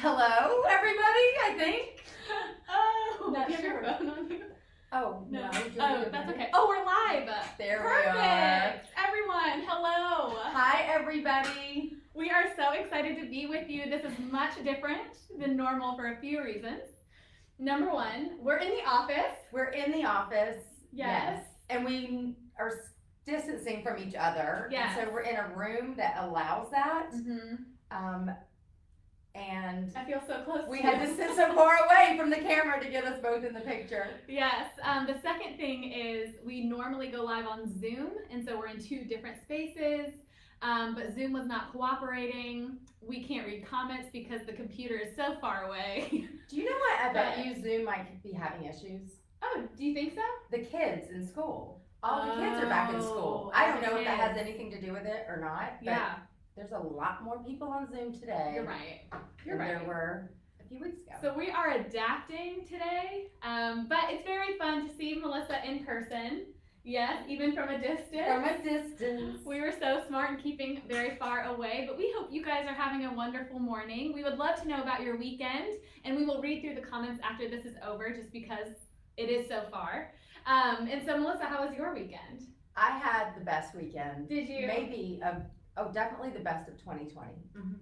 Hello, everybody, I think. Oh, Not do you have sure. your phone on you? Oh, no. Oh, that's okay. Oh, we're live. There Perfect. we are. Everyone, hello. Hi, everybody. We are so excited to be with you. This is much different than normal for a few reasons. Number one, we're in the office. We're in the office. Yes. And we are distancing from each other. Yes. And so we're in a room that allows that. Mm-hmm. And I feel so close we to had you. to sit so far away from the camera to get us both in the picture. Yes. The second thing is we normally go live on Zoom, and so we're in two different spaces. But Zoom was not cooperating. We can't read comments because the computer is so far away. Do you know what? I bet you Zoom might be having issues. Oh, do you think so? The kids in school. All the kids are back in school. Oh, I don't know if that kids. has anything to do with it or not. But Yeah, there's a lot more people on Zoom today. you're right. Than there were a few weeks ago. So we are adapting today, but it's very fun to see Melissa in person. Yes, even from a distance. From a distance. We were so smart in keeping very far away, but we hope you guys are having a wonderful morning. We would love to know about your weekend, and we will read through the comments after this is over just because it is so far. And so, Melissa, how was your weekend? I had the best weekend. Did you? Maybe, definitely the best of 2020.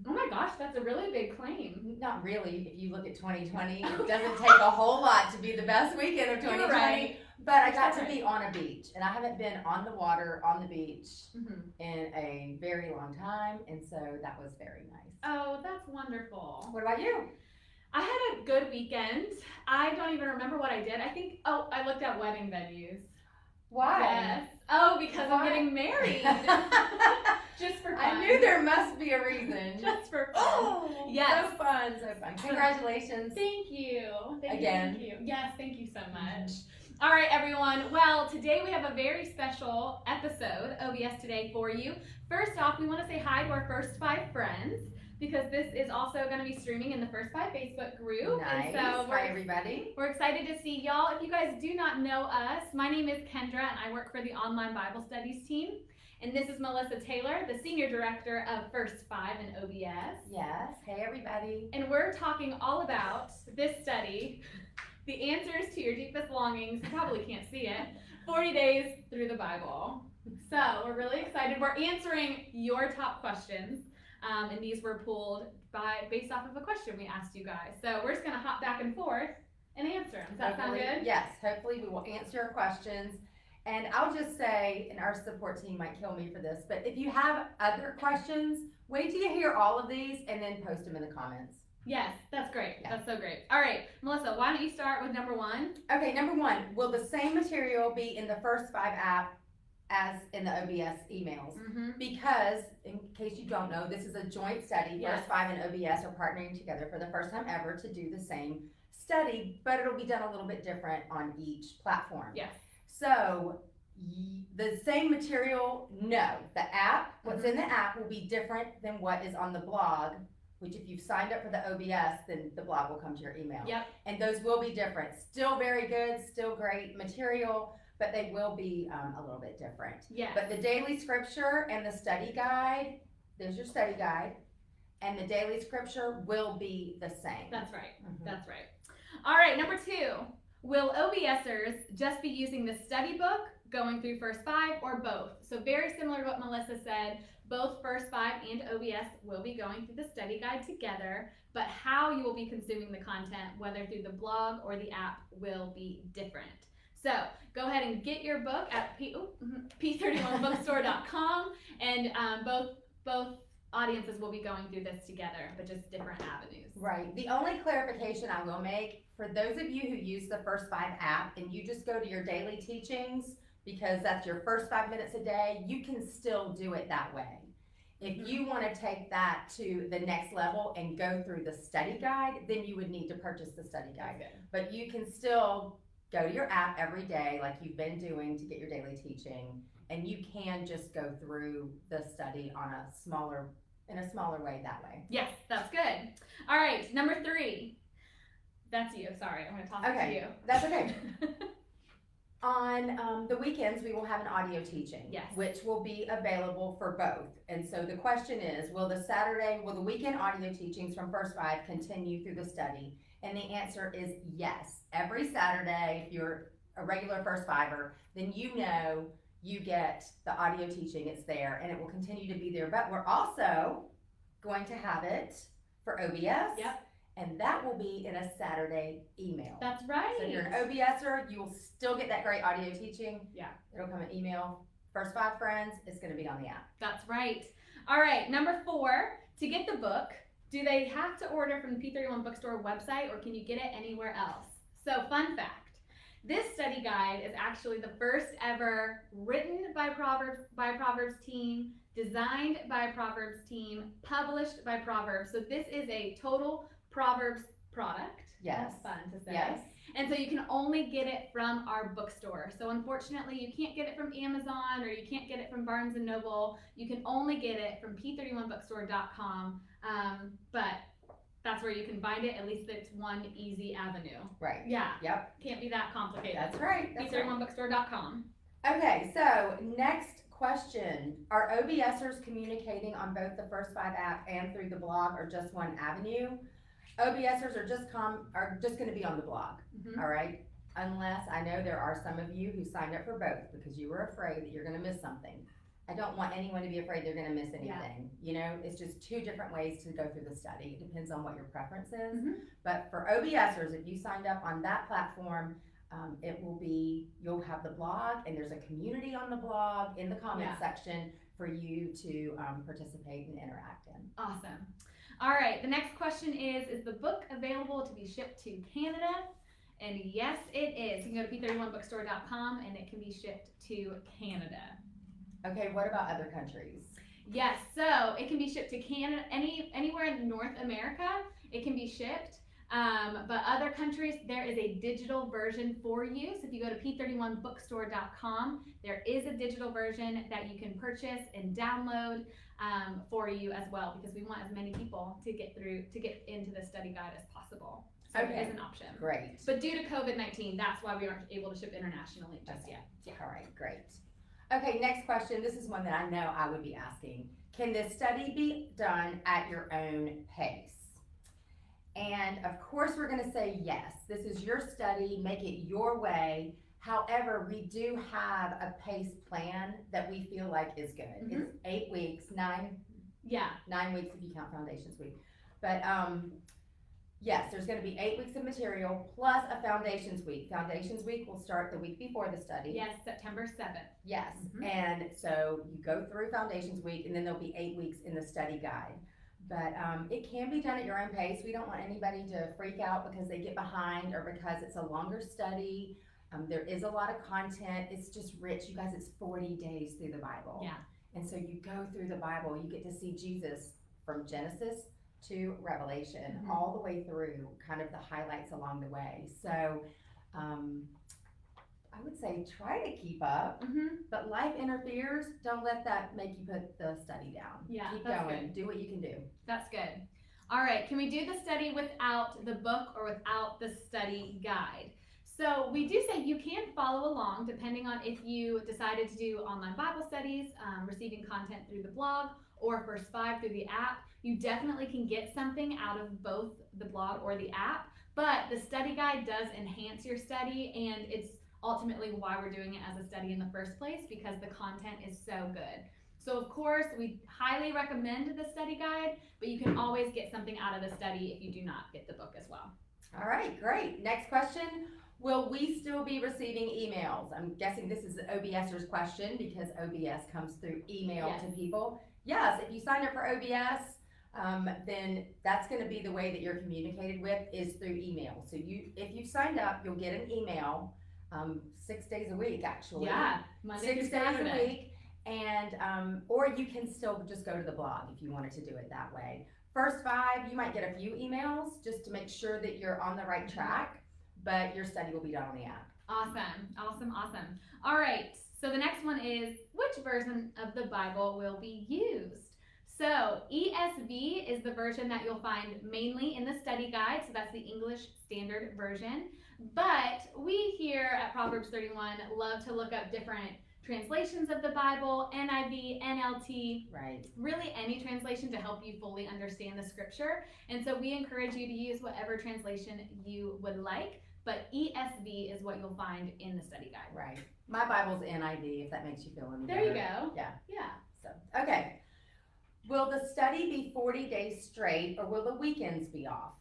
Oh my gosh, that's a really big claim. Not really. If you look at 2020, it doesn't take a whole lot to be the best weekend of 2020. You're right. But I got to be on a beach, and I haven't been on the water, on the beach in a very long time, and so that was very nice. Oh, that's wonderful. What about you? I had a good weekend. I don't even remember what I did. I looked at wedding venues. Why? Yes. Oh, because Why? I'm getting married. Just for fun. I knew there must be a reason. Just for fun. Oh, yes. So fun, so fun. Congratulations. Thank you. Again. Thank you. Yes, thank you so much. All right, everyone. Well, today we have a very special episode, OBS Today, for you. First off, we want to say hi to our first 5 friends, because this is also going to be streaming in the First 5 Facebook group. Nice. And so Hi, everybody. We're excited to see y'all. If you guys do not know us, my name is Kendra, and I work for the Online Bible Studies team. And this is Melissa Taylor, the Senior Director of First 5 in OBS. Yes. Hey, everybody. And we're talking all about this study, the answers to your deepest longings. You probably can't see it. 40 days through the Bible. So we're really excited. We're answering your top questions. And these were pulled based off of a question we asked you guys. So we're just going to hop back and forth and answer them. Does that sound good? Yes. Hopefully we will answer your questions. And I'll just say, and our support team might kill me for this, but if you have other questions, wait till you hear all of these and then post them in the comments. Yes, that's great. Yeah. That's so great. All right, Melissa, why don't you start with number 1? Okay, number 1, will the same material be in the First 5 app as in the OBS emails? Because, in case you don't know, this is a joint study. Yes. First 5 and OBS are partnering together for the first time ever to do the same study, but it'll be done a little bit different on each platform. Yes. So, the same material, no. The app, what's in the app will be different than what is on the blog, which if you've signed up for the OBS, then the blog will come to your email. Yep. And those will be different. Still very good, still great material, but they will be a little bit different. Yes. But the daily scripture and the study guide, there's your study guide, and the daily scripture will be the same. That's right. That's right. All right, number 2. Will OBSers just be using the study book going through First 5 or both? So very similar to what Melissa said, both First 5 and OBS will be going through the study guide together, but how you will be consuming the content, whether through the blog or the app, will be different. So go ahead and get your book at p31bookstore.com, and both audiences will be going through this together, but just different avenues. Right. The only clarification I will make, for those of you who use the First 5 app and you just go to your daily teachings, because that's your first 5 minutes a day, you can still do it that way. If you want to take that to the next level and go through the study guide, then you would need to purchase the study guide. Okay. But you can still go to your app every day like you've been doing to get your daily teaching, and you can just go through the study in a smaller way that way. Yes, that's good. All right, number 3. That's you. Sorry, I'm going to toss it to you. That's okay. On the weekends, we will have an audio teaching, Yes. which will be available for both. And so the question is, will the weekend audio teachings from First 5 continue through the study? And the answer is yes. Every Saturday, if you're a regular First Fiver, then you know you get the audio teaching, it's there, and it will continue to be there. But we're also going to have it for OBS. Yep. And that will be in a Saturday email. That's right. So if you're an OBSer, you will still get that great audio teaching. Yeah. It'll come in email. First 5 friends, it's going to be on the app. That's right. All right, number 4, to get the book, do they have to order from the P31 Bookstore website, or can you get it anywhere else? So, fun fact, this study guide is actually the first ever written by Proverbs team, designed by Proverbs team, published by Proverbs. So this is a total Proverbs product. Yes. That's fun to say. Yes. And so you can only get it from our bookstore. So unfortunately, you can't get it from Amazon, or you can't get it from Barnes & Noble. You can only get it from p31bookstore.com. But that's where you can find it. At least it's one easy avenue. Right. Yeah. Yep. Can't be that complicated. That's right. That's right. p31bookstore.com. Okay, so next question. Are OBSers communicating on both the First 5 app and through the blog, or just one avenue? OBSers are just going to be on the blog, all right? Unless, I know there are some of you who signed up for both because you were afraid that you're going to miss something. I don't want anyone to be afraid they're going to miss anything. Yeah. You know, it's just 2 different ways to go through the study. It depends on what your preference is. But for OBSers, if you signed up on that platform, you'll have the blog, and there's a community on the blog in the comment section for you to participate and interact in. Awesome. All right, the next question is the book available to be shipped to Canada? And yes, it is. You can go to p31bookstore.com and it can be shipped to Canada. Okay, what about other countries? Yes, so it can be shipped to Canada, anywhere in North America, it can be shipped. But other countries, there is a digital version for you. So if you go to p31bookstore.com, there is a digital version that you can purchase and download for you as well, because we want as many people to get into the study guide as possible. So it is an option. Great. But due to COVID-19, that's why we aren't able to ship internationally just yet. Yeah. All right, great. Okay, next question. This is one that I know I would be asking. Can this study be done at your own pace? And of course, we're going to say yes. This is your study. Make it your way. However, we do have a pace plan that we feel like is good. It's 8 weeks, 9 weeks if you count Foundations Week. But yes, there's going to be 8 weeks of material plus a Foundations Week. Foundations Week will start the week before the study. Yes, September 7th. Yes, and so you go through Foundations Week, and then there'll be 8 weeks in the study guide. But it can be done at your own pace. We don't want anybody to freak out because they get behind or because it's a longer study. There is a lot of content. It's just rich. You guys, it's 40 days through the Bible. Yeah. And so you go through the Bible. You get to see Jesus from Genesis to Revelation, all the way through, kind of the highlights along the way. So I would say try to keep up, but life interferes. Don't let that make you put the study down. Yeah, keep that's going. good. Do what you can do. That's good. All right, can we do the study without the book or without the study guide? So we do say you can follow along depending on if you decided to do online Bible studies, receiving content through the blog, or First 5 through the app. You definitely can get something out of both the blog or the app, but the study guide does enhance your study, and it's ultimately why we're doing it as a study in the first place, because the content is so good. So of course, we highly recommend the study guide, but you can always get something out of the study if you do not get the book as well. All right, great. Next question. Will we still be receiving emails? I'm guessing this is the OBSer's question because OBS comes through email to people. Yes, if you sign up for OBS, then that's going to be the way that you're communicated with, is through email. So if you've signed up, you'll get an email 6 days a week, actually. Yeah, Monday 6 through days Saturday. a week. And or you can still just go to the blog if you wanted to do it that way. First 5, you might get a few emails just to make sure that you're on the right track, but your study will be done on the app. Awesome. All right, so the next one is, which version of the Bible will be used? So ESV is the version that you'll find mainly in the study guide. So that's the English Standard Version. But we here at Proverbs 31 love to look up different translations of the Bible, NIV, NLT, Right. really any translation to help you fully understand the scripture. And so we encourage you to use whatever translation you would like, but ESV is what you'll find in the study guide. Right. My Bible's NIV, if that makes you feel any better. There you go. Yeah. Yeah. So, okay. Will the study be 40 days straight, or will the weekends be off?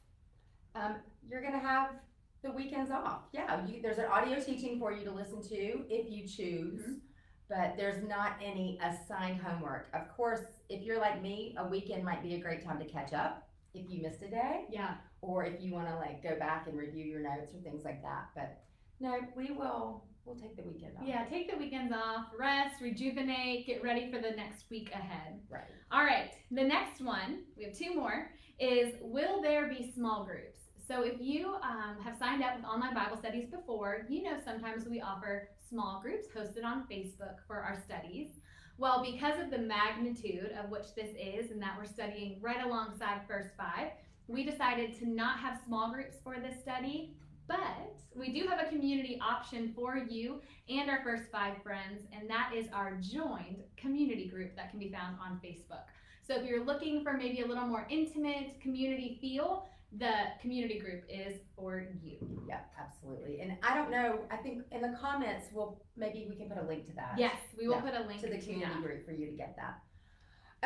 You're going to have the weekends off. Yeah, there's an audio teaching for you to listen to if you choose, but there's not any assigned homework. Of course, if you're like me, a weekend might be a great time to catch up if you missed a day. Yeah. Or if you want to like go back and review your notes or things like that. But no, we'll take the weekend off. Yeah, take the weekends off, rest, rejuvenate, get ready for the next week ahead. Right. All right, the next one, we have two more, is will there be small groups? So if you have signed up with online Bible studies before, you know sometimes we offer small groups hosted on Facebook for our studies. Well, because of the magnitude of which this is and that we're studying right alongside First 5, we decided to not have small groups for this study, but we do have a community option for you and our First 5 friends, and that is our joined community group that can be found on Facebook. So if you're looking for maybe a little more intimate community feel, the community group is for you. Yeah, absolutely. And I don't know, I think in the comments, maybe we can put a link to that. Yes, we will put a link to the community that. group for you to get that.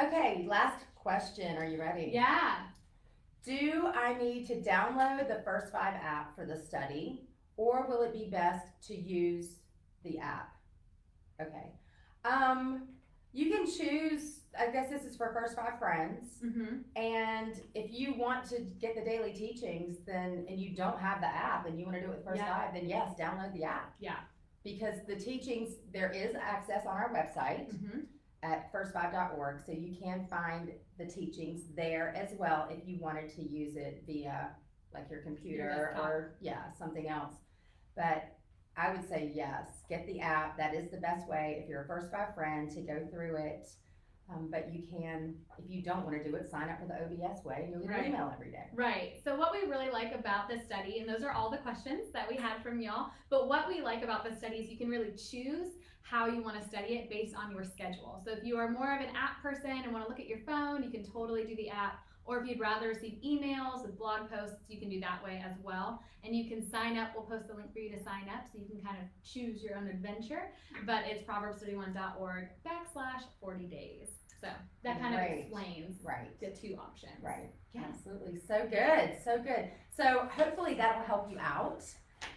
Okay, last question. Are you ready? Yeah. Do I need to download the First 5 app for the study, or will it be best to use the app? Okay. You can choose, I guess this is for First 5 friends, and if you want to get the daily teachings, and you don't have the app and you want to do it with First 5, then yes, download the app. Yeah. Because the teachings, there is access on our website at first5.org, so you can find the teachings there as well if you wanted to use it via like your computer or something else. But I would say yes, get the app. That is the best way if you're a First 5 friend to go through it. But you can, if you don't want to do it, sign up for the OBS way and you'll get an email every day. Right. So what we really like about this study, and those are all the questions that we had from y'all, but what we like about this study is you can really choose how you want to study it based on your schedule. So if you are more of an app person and want to look at your phone, you can totally do the app. Or if you'd rather receive emails with blog posts, you can do that way as well. And you can sign up. We'll post the link for you to sign up so you can kind of choose your own adventure. But it's proverbs31.org/40 days. So that kind of explains the two options. Right. Yeah, absolutely. So good. So good. So hopefully that will help you out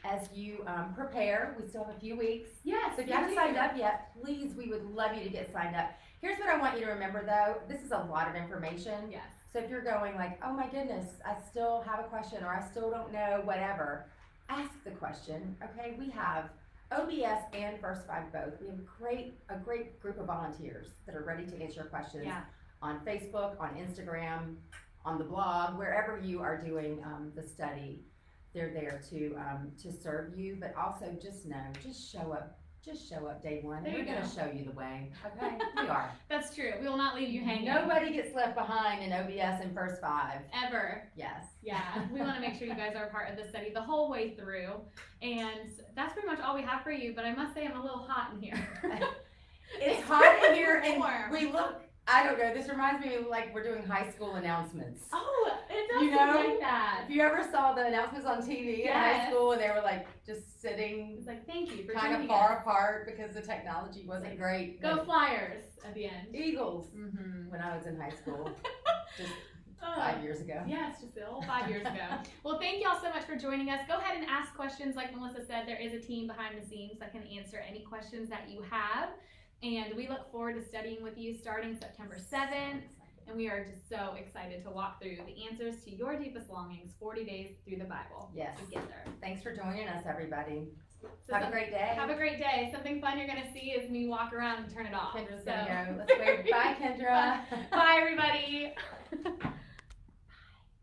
as you prepare. We still have a few weeks. Yes. So if you haven't signed up yet, please, we would love you to get signed up. Here's what I want you to remember though. This is a lot of information. Yes. So if you're going like, oh my goodness, I still have a question or I still don't know, whatever, ask the question, okay? We have OBS and First 5 both. We have a great group of volunteers that are ready to answer your questions on Facebook, on Instagram, on the blog, wherever you are doing the study. They're there to serve you, but also just show up. Just show up day one. We're going to show you the way. Okay? We are. That's true. We will not leave you hanging. Nobody gets left behind in OBS and First 5. Ever. Yes. Yeah. We want to make sure you guys are a part of the study the whole way through. And that's pretty much all we have for you. But I must say I'm a little hot in here. It's hot in here and we look, I don't know, this reminds me of like we're doing high school announcements. Oh, it does look like that. If you ever saw the announcements on TV in high school and they were like just sitting it's like, thank you for kind of far apart because the technology wasn't great. Go Flyers at the end. Eagles. When I was in high school. Just 5 years ago. Yeah, it's just the whole 5 years ago. Well, thank y'all so much for joining us. Go ahead and ask questions. Like Melissa said, there is a team behind the scenes that can answer any questions that you have. And we look forward to studying with you starting September 7th. And we are just so excited to walk through the answers to your deepest longings, 40 days through the Bible. Yes. Together. Thanks for joining us, everybody. So have a great day. Have a great day. Something fun you're going to see is me walk around and turn it off. Kendra's going to go. Let's wave. Bye, Kendra. Bye, everybody.